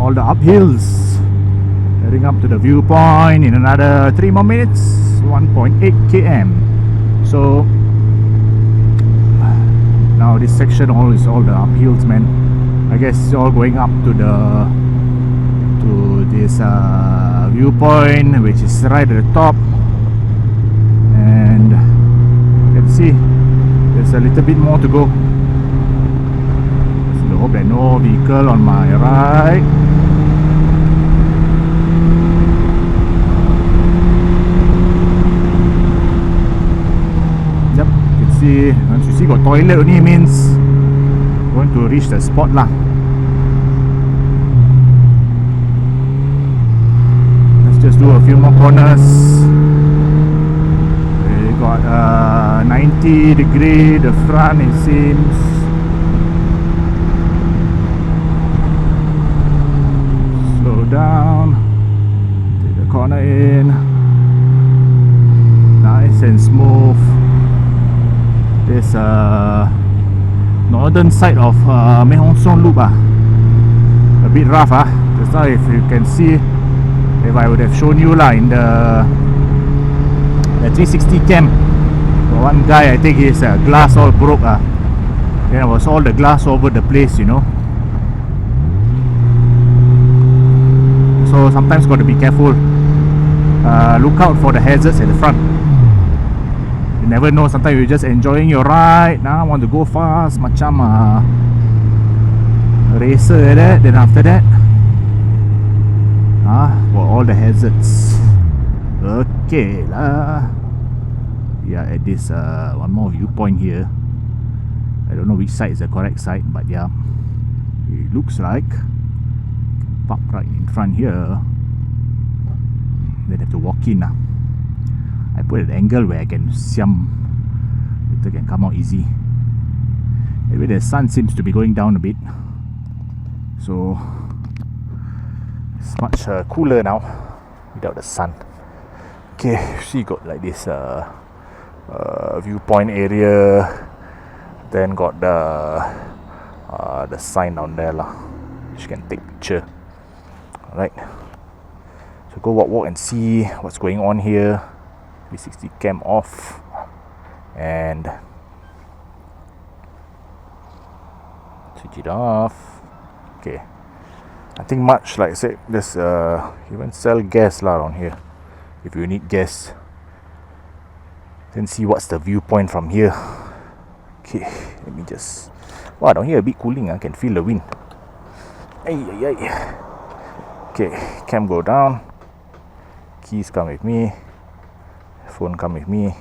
all the uphills. Heading up to the viewpoint in another 3 more minutes, 1.8 km. So now this section is all the uphills, man. I guess it's all going up to this viewpoint, which is right at the top. And you can see there's a little bit more to go. So I hope there are no vehicle on my right. Yep, you can see, once you see got toilet only means going to reach the spot lah. Let's just do a few more corners. We got 90 degree the front, it seems. Slow down, take the corner in, nice and smooth. This northern side of Mae Hong Son loop a bit rough just now. If you can see, if I would have shown you lah in the 360 cam, one guy, I think his glass all broke then it was all the glass over the place, you know. So sometimes got to be careful, look out for the hazards at the front. You never know, sometimes you're just enjoying your ride, now want to go fast macam racer like that, then after that for all the hazards. Okay lah, we are at this one more viewpoint here. I don't know which side is the correct side, but yeah, it looks like park right in front here, then have to walk in lah. I put an angle where I can siam, it can come out easy. Anyway, the sun seems to be going down a bit, so it's much cooler now without the sun. Okay, see, got like this viewpoint area, then got the sign down there lah, which you can take picture. Alright, so go walk and see what's going on here. 360 cam off and switch it off. Okay, nothing much, like I said. There's even sell gas lah around here if you need gas. Then see what's the viewpoint from here. Okay, let me just, wow, down here a bit cooling, I can feel the wind. Ay. Okay, cam go down, keys come with me, phone come with me,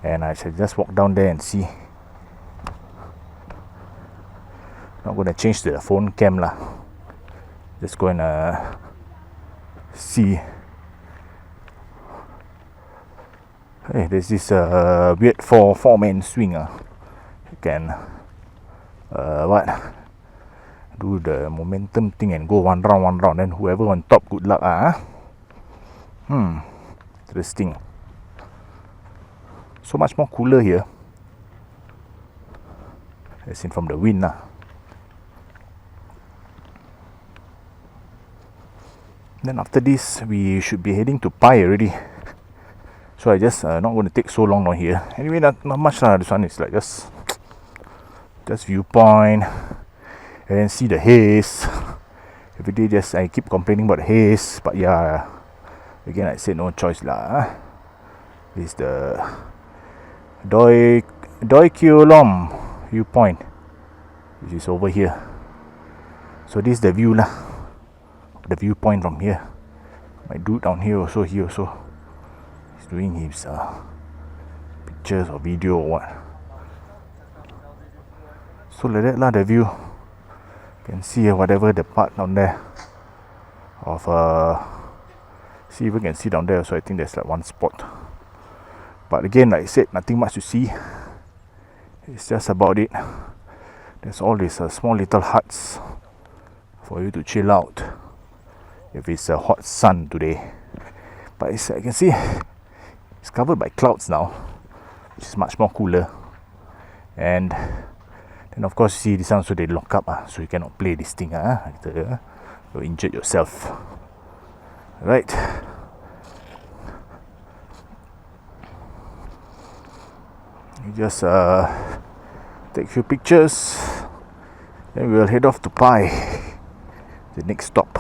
and I shall just walk down there and see. Not gonna change to the phone cam lah, just gonna see. Hey, there's this weird four-man swing. You can do the momentum thing and go one round, then whoever on top, good luck. Interesting. So much more cooler here, as in from the wind lah. Then after this we should be heading to Pai already, so I just not going to take so long down here. Anyway, not much lah. This one is like just viewpoint, and then see the haze. Every day just I keep complaining about the haze, but yeah, again I said no choice lah. This is the Doi Kiew Lom Viewpoint, which is over here. So this is the view lah, the viewpoint from here. My dude down here also, he's doing his pictures or video or what. So like that lah, the view. You can see whatever the part down there of see if we can see down there. So I think there's like one spot, but again, like I said, nothing much to see. It's just about it. There's all these small little huts for you to chill out if it's a hot sun today. But I can see it's covered by clouds now, which is much more cooler. And then of course, see this one, so they lock up, so you cannot play this thing. When or injured yourself. Right. You just take a few pictures, then we'll head off to Pai, the next stop.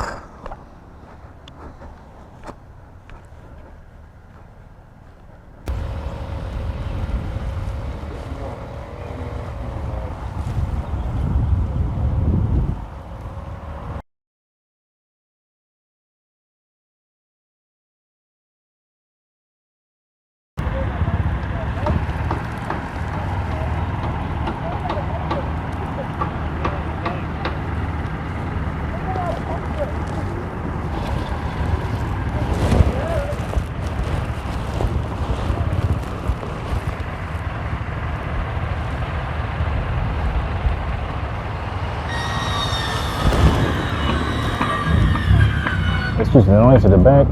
Excuse the noise at the back.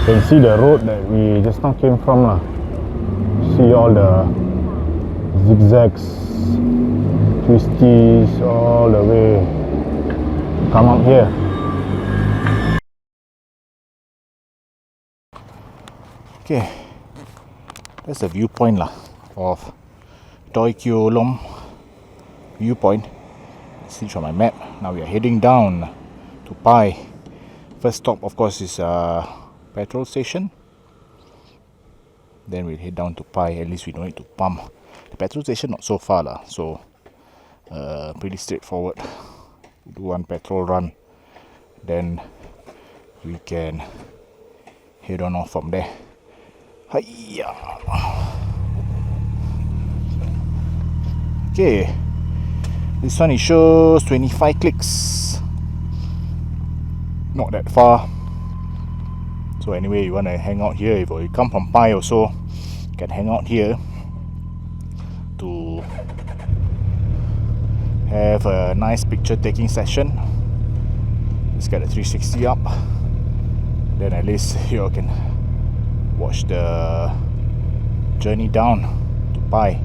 You can see the road that we just now came from lah. See all the zigzags, twisties all the way. Come up here. Okay, that's the viewpoint lah of Doi Kiew Lom Viewpoint. See from my map. Now we are heading down to Pai. First stop, of course, is petrol station. Then we'll head down to Pai. At least we don't need to pump. The petrol station not so far lah, so pretty straightforward. Do one petrol run, then we can head on off from there. Hiya. Okay. This one it shows 25 clicks. Not that far. So anyway, you want to hang out here, if you come from Pai also, you can hang out here to have a nice picture taking session. Just get a 360 up. Then at least you can watch the journey down to Pai.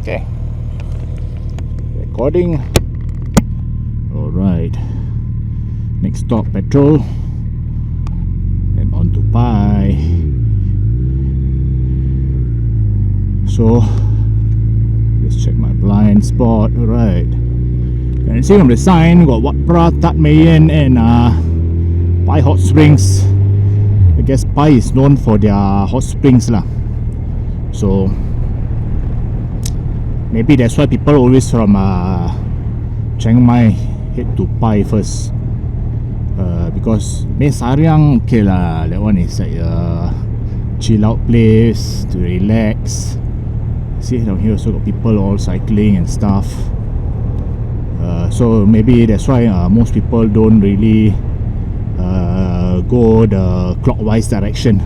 Okay. Recording. Alright. Next stop, petrol. Then on to Pai. So, just check my blind spot. Alright. Can see from the sign, got Wat Pra, Tat Mayen and Pai Hot Springs. I guess Pai is known for their hot springs lah. So, maybe that's why people always from Chiang Mai head to Pai first, because Mae Sariang, okay lah, that one is like a chill out place to relax. See down here also got people all cycling and stuff, so maybe that's why most people don't really go the clockwise direction.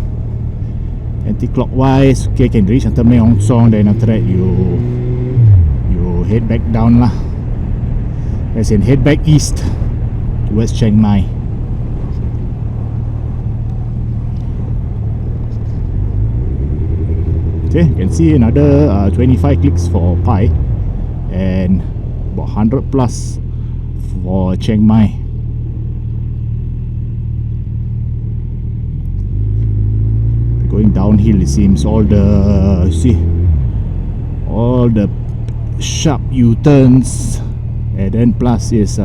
Anti-clockwise, okay, can reach until Mae Hong Son, then after that you head back down lah, as in head back east towards Chiang Mai. Okay, you can see another 25 clicks for Pai and about 100 plus for Chiang Mai. Going downhill, it seems, all the, see, all the sharp U-turns, and then plus is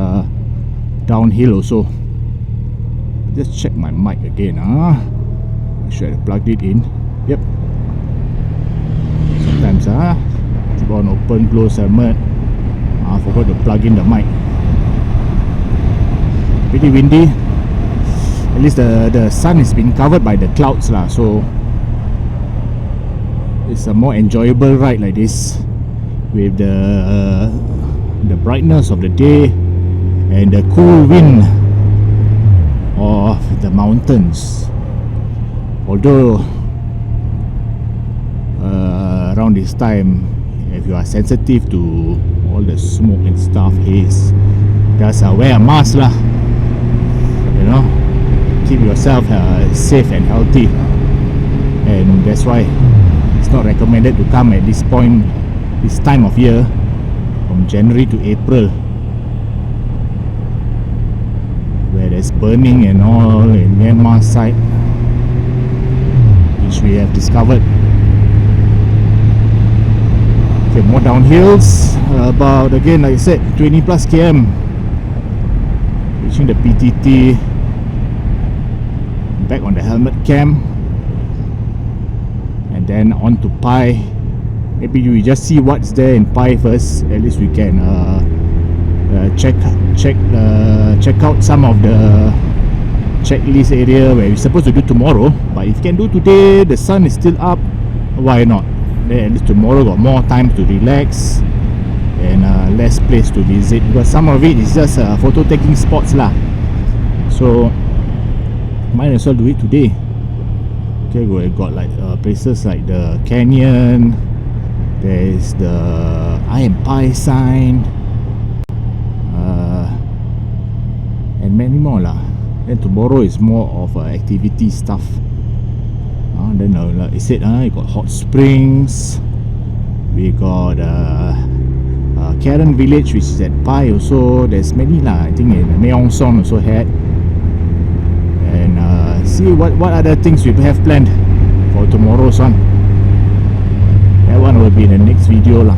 downhill also. Just check my mic again. I should have plugged it in. Yep. Sometimes keep on open, close helmet. I forgot to plug in the mic. Pretty windy. At least the sun has been covered by the clouds lah, so it's a more enjoyable ride like this, with the brightness of the day and the cool wind of the mountains. Although around this time, if you are sensitive to all the smoke and stuff, haze, just wear a mask lah, you know, keep yourself safe and healthy. And that's why it's not recommended to come at this point this time of year, from January to April, where there's burning and all in Myanmar side, which we have discovered. Okay, more downhills, about again like I said 20 plus km, reaching the PTT, back on the helmet cam, and then on to Pai. Maybe we just see what's there in Pai first. At least we can check out some of the checklist area where we're supposed to do tomorrow. But if you can do today, the sun is still up, why not? Then at least tomorrow got more time to relax and less place to visit, because some of it is just photo taking spots lah. So might as well do it today. Okay, we got like places like the canyon, there's the I Am Pai sign, and many more lah. Then tomorrow is more of activity stuff. Then like I said, you got hot springs, we got Karen village, which is at Pai also. There's many lah. I think Mae Hong Son also had. And see what other things we have planned for tomorrow's one. That one will be in the next video lah.